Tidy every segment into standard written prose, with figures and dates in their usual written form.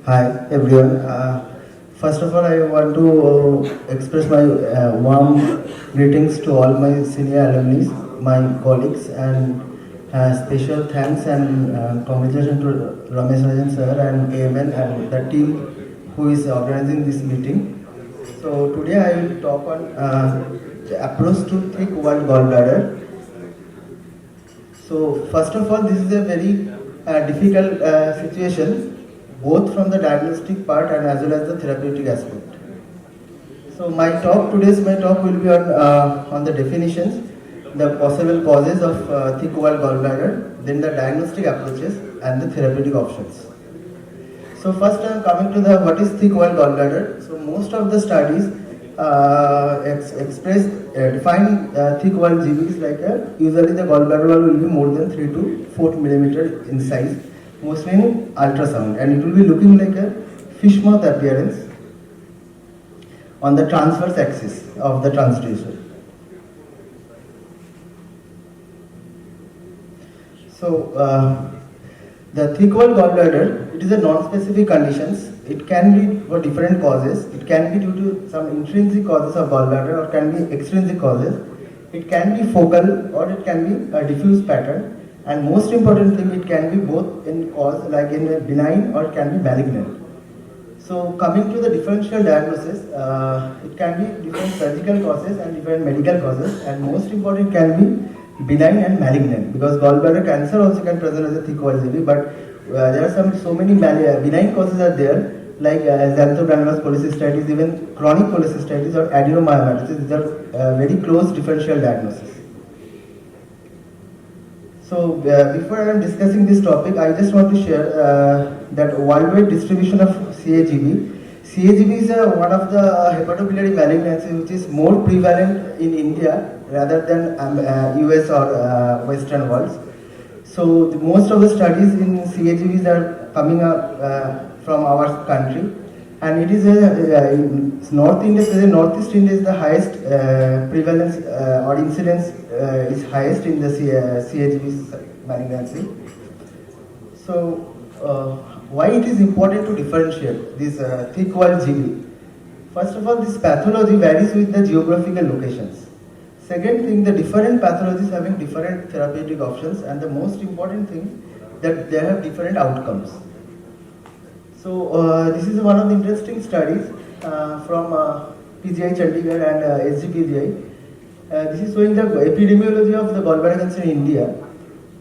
Hi everyone. First of all, I want to express my warm greetings to all my senior alumni, my colleagues, and special thanks and congratulations to Ramesh Rajan sir and AMN and the team who is organizing this meeting. So today I will talk on the approach to thick walled gallbladder. So first of all, this is a very difficult situation, both from the diagnostic part and as well as the therapeutic aspect. So today's talk will be on the definitions, the possible causes of thick walled gallbladder, then the diagnostic approaches and the therapeutic options. So first I am coming to the what is thick walled gallbladder. So most of the studies define thick walled GBs like usually the gallbladder wall will be more than 3 to 4 millimeter in size, mostly in ultrasound, and it will be looking like a fish mouth appearance on the transverse axis of the transducer. So the thick walled gallbladder, it is a non-specific conditions. It can be for different causes. It can be due to some intrinsic causes of gallbladder or can be extrinsic causes. It can be focal or it can be a diffuse pattern. And most important thing, it can be both in cause, like in a benign, or it can be malignant. So coming to the differential diagnosis, it can be different surgical causes and different medical causes, and most important can be benign and malignant, because gallbladder cancer also can present as a thick walled GB, but there are so many benign causes are there, like xanthogranulous cholecystitis, even chronic cholecystitis or adenomyomatosis. These are very close differential diagnosis. So before I am discussing this topic, I just want to share that worldwide distribution of CAGB. CAGB is one of the hepatobiliary malignancies which is more prevalent in India rather than US or Western worlds. So most of the studies in CAGBs are coming up from our country, and it is in North India, Northeast India is the highest prevalence or incidence is highest in the CAGB malignancy. So why it is important to differentiate this thick walled GB? First of all, this pathology varies with the geographical locations. Second thing, the different pathologies having different therapeutic options, and the most important thing that they have different outcomes. So this is one of the interesting studies from PGI Chandigarh and SGPGI. This is showing the epidemiology of the gallbladder cancer in India.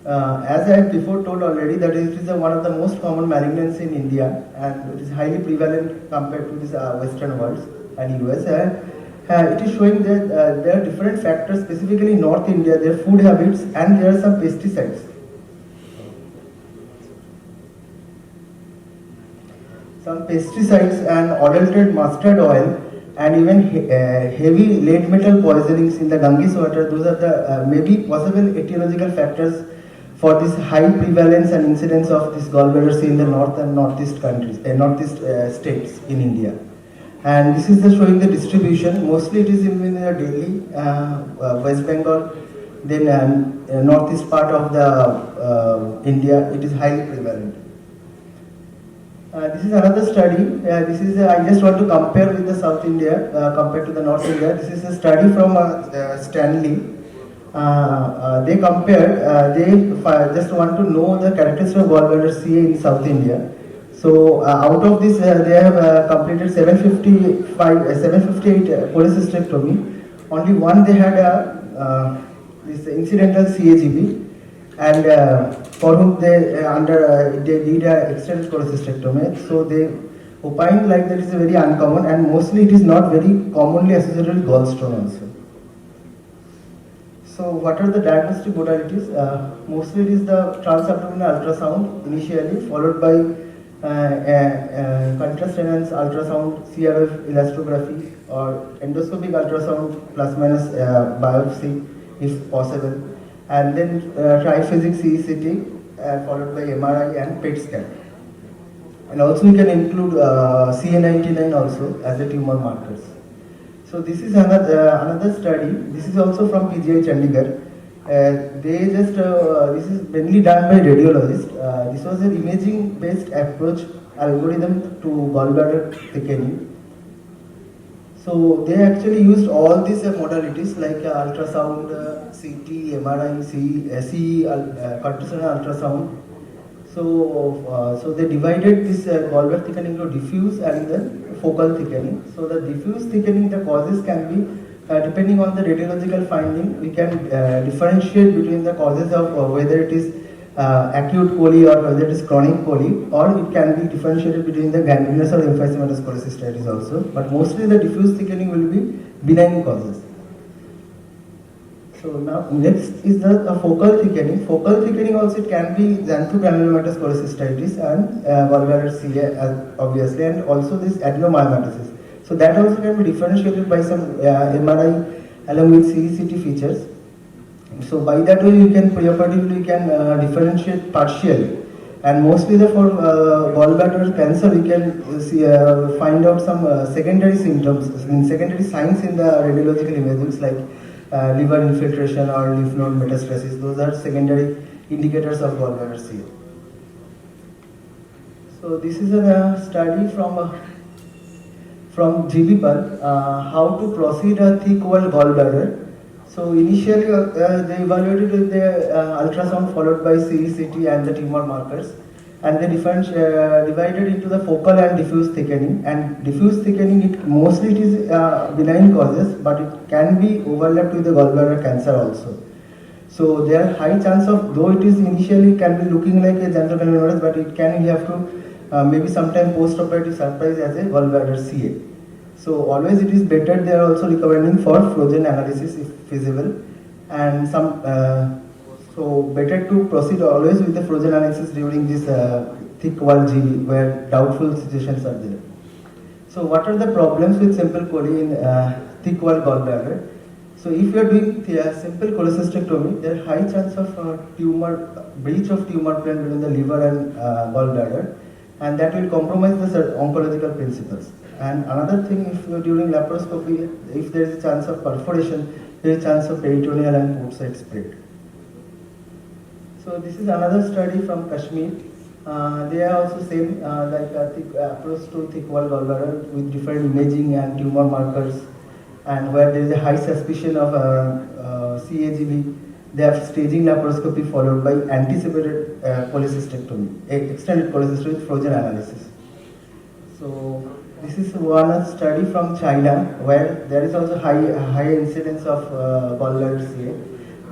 As I have before told already, that it is one of the most common malignancy in India, and it is highly prevalent compared to this Western world and US. It is showing that there are different factors, specifically in North India, their food habits, and there are some pesticides. Some pesticides and adulterated mustard oil, and even heavy lead metal poisonings in the Ganges water. Those are the maybe possible etiological factors for this high prevalence and incidence of this gallbladder in the north and northeast countries, northeast states in India. And this is showing the distribution. Mostly it is in Delhi, West Bengal, then northeast part of the India. It is highly prevalent. This is another study. This is I just want to compare with the South India compared to the North India. This is a study from Stanley. They compared. They just want to know the characteristics of gallbladder CA in South India. So out of this, they have completed 758 cholecystectomy. Only one they had this incidental CAGB, and for whom they they did an extended cholecystectomy. So they opined like that is very uncommon, and mostly it is not very commonly associated with gallstone also. So what are the diagnostic modalities? Mostly it is the transabdominal ultrasound initially, followed by contrast enhanced ultrasound, CRF elastography, or endoscopic ultrasound plus minus biopsy if possible, and then triphasic CECT followed by MRI and PET scan. And also we can include CA99 also as a tumor markers. So this is another study. This is also from PGI Chandigarh. This is mainly done by radiologists. This was an imaging based approach algorithm to gallbladder thickening. So they actually used all these modalities like ultrasound, CT, MRI, CE, continuous ultrasound. So they divided this gallbladder thickening into diffuse and then focal thickening. So the diffuse thickening, the causes can be depending on the radiological finding, we can differentiate between the causes of whether it is acute coli or whether it is chronic coli, or it can be differentiated between the gangrenous or emphysematous cholecystitis also. But mostly the diffuse thickening will be benign causes. So now next is the focal thickening. Focal thickening also it can be xanthogranulomatous cholecystitis and gallbladder CA obviously, and also this adenomyomatosis. So that also can be differentiated by some MRI along with CECT features. So by that way you can preoperatively differentiate partially, and mostly for gallbladder cancer we can find out some secondary symptoms, secondary signs in the radiological images like liver infiltration or lymph node metastasis. Those are secondary indicators of gallbladder CA. So this is a study from GBPAL, how to proceed a thick wall gallbladder. So initially they evaluated with the ultrasound followed by CECT and the tumor markers, and they divided into the focal and diffuse thickening. And diffuse thickening, mostly it is benign causes, but it can be overlapped with the gallbladder cancer also. So there are high chance of, though it is initially can be looking like a xanthogranulomatous, but it can, you have to maybe sometime post-operative surprise as a gallbladder CA. So always it is better, they are also recommending for frozen analysis if feasible, and some so better to proceed always with the frozen analysis during this thick wall GB where doubtful situations are there. So what are the problems with simple coli in thick wall gallbladder? So if you are doing simple cholecystectomy, there is high chance of breach of tumor plane between the liver and gallbladder, and that will compromise the oncological principles. And another thing, if during laparoscopy, if there is a chance of perforation, there is a chance of peritoneal and port side spread. So this is another study from Kashmir. They are also same like a thick approach to thick wall gallbladder with different imaging and tumor markers, and where there is a high suspicion of CAGB, they have staging laparoscopy followed by anticipated cholecystectomy, extended cholecystectomy with frozen analysis. So this is one study from China where there is also high incidence of gallbladder CA.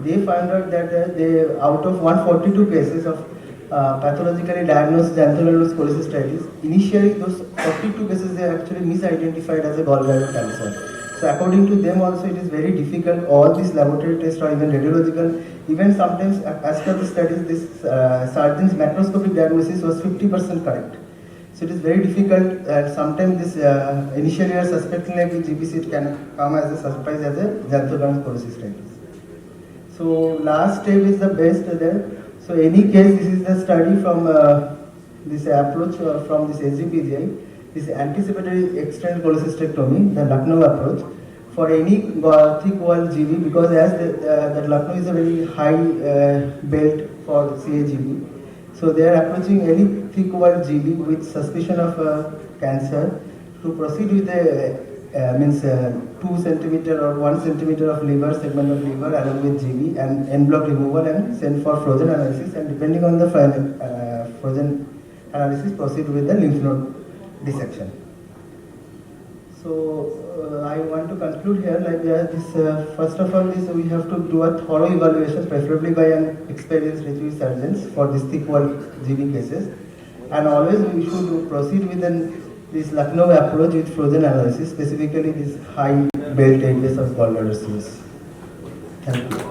They found out that they, out of 142 cases of pathologically diagnosed xanthogranulomatous cholecystitis, initially those 42 cases they actually misidentified as a gallbladder cancer. So according to them also it is very difficult, all these laboratory tests or even radiological, even sometimes as per the studies this surgeon's macroscopic diagnosis was 50% correct. So it is very difficult, and sometimes this initially you are suspecting like GBC, it can come as a surprise as a xanthogranulomatous cholecystitis. So last step is the best there. So any case, this is the study from this approach from this SGPGI, this anticipatory extended cholecystectomy, the Lucknow approach for any thick wall GB, because as the Lucknow is a very high belt for CAGB. So they are approaching any thick wall GB with suspicion of cancer to proceed with the 2 centimeter or 1 centimeter of liver, segment of liver along with GB and en bloc removal, and send for frozen analysis, and depending on the frozen analysis proceed with the lymph node dissection. So I want to conclude here like this. First of all, this we have to do a thorough evaluation, preferably by an experienced retrieve surgeons for these thick wall GB cases, and always we should proceed with this Lucknow approach with frozen analysis, specifically this high belt areas of gallbladder cells. Thank you.